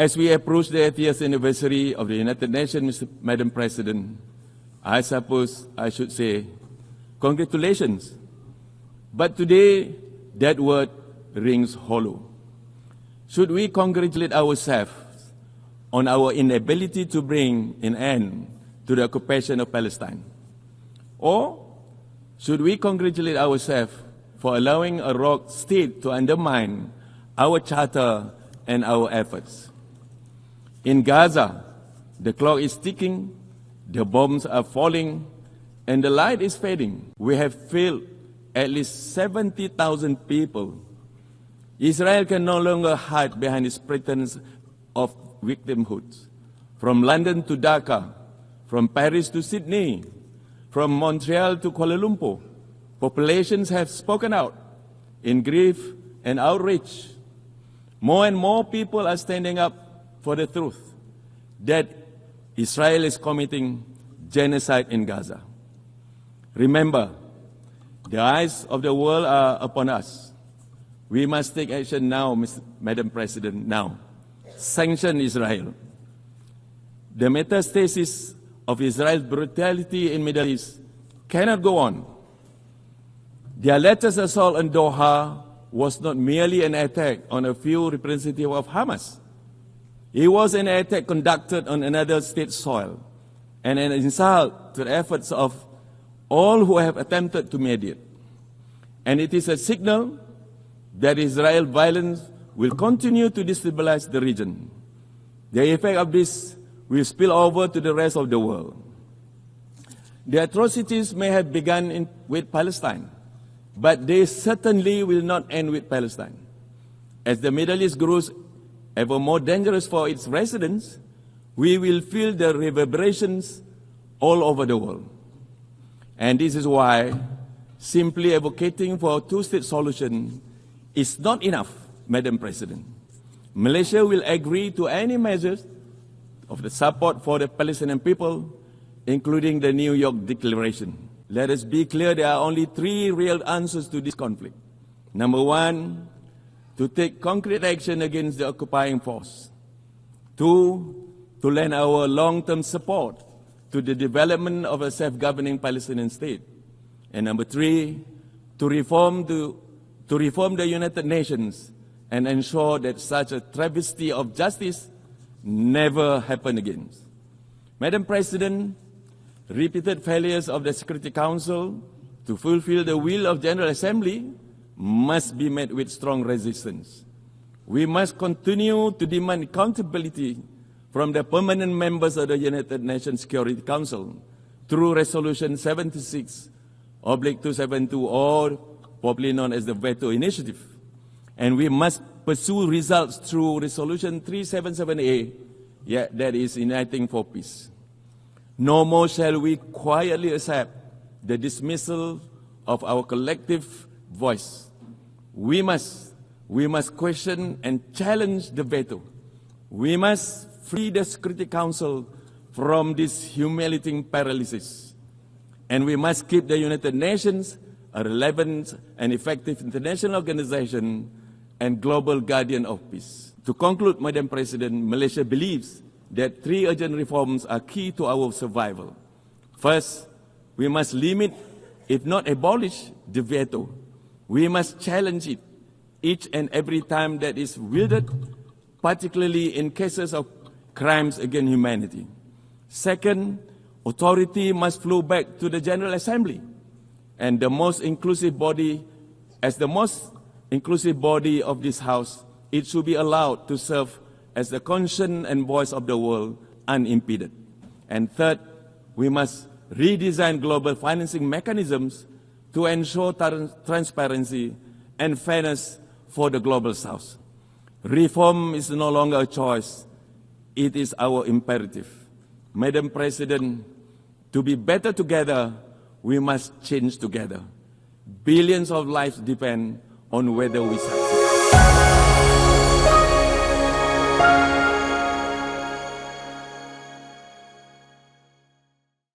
As we approach the 80th anniversary of the United Nations, Madam President, I suppose I should say, congratulations. But today, that word rings hollow. Should we congratulate ourselves on our inability to bring an end to the occupation of Palestine? Or should we congratulate ourselves for allowing a rogue state to undermine our charter and our efforts? In Gaza, the clock is ticking, the bombs are falling, and the light is fading. We have failed at least 70,000 people. Israel can no longer hide behind its pretense of victimhood. From London to Dhaka, from Paris to Sydney, from Montreal to Kuala Lumpur, populations have spoken out in grief and outrage. More and more people are standing up for the truth that Israel is committing genocide in Gaza. Remember, the eyes of the world are upon us. We must take action now, Madam President, now. Sanction Israel. The metastasis of Israel's brutality in the Middle East cannot go on. Their latest assault on Doha was not merely an attack on a few representatives of Hamas. It was an attack conducted on another state's soil and an insult to the efforts of all who have attempted to mediate. And it is a signal that Israel violence will continue to destabilize the region. The effect of this will spill over to the rest of the world. The atrocities may have begun with Palestine, but they certainly will not end with Palestine. As the Middle East grows ever more dangerous for its residents, we will feel the reverberations all over the world. And this is why simply advocating for a two-state solution is not enough, Madam President. Malaysia will agree to any measures of the support for the Palestinian people, including the New York Declaration. Let us be clear, there are only three real answers to this conflict. Number one, to take concrete action against the occupying force. Two, to lend our long-term support to the development of a self-governing Palestinian state. And number three, to reform the United Nations and ensure that such a travesty of justice never happen again. Madam President, repeated failures of the Security Council to fulfill the will of General Assembly must be met with strong resistance. We must continue to demand accountability from the permanent members of the United Nations Security Council through Resolution 76/272, or popularly known as the Veto Initiative. And we must pursue results through Resolution 377A, that is Uniting for Peace. No more shall we quietly accept the dismissal of our collective voice. We must question and challenge the veto. We must free the Security Council from this humiliating paralysis. And we must keep the United Nations a relevant and effective international organization and global guardian of peace. To conclude, Madam President, Malaysia believes that three urgent reforms are key to our survival. First, we must limit, if not abolish, the veto. We must challenge it each and every time that is wielded, particularly in cases of crimes against humanity. Second, authority must flow back to the General Assembly and the most inclusive body. As the most inclusive body of this House, it should be allowed to serve as the conscience and voice of the world unimpeded. And third, we must redesign global financing mechanisms to ensure transparency and fairness for the Global South. Reform is no longer a choice, it is our imperative. Madam President, to be better together, we must change together. Billions of lives depend on whether we succeed.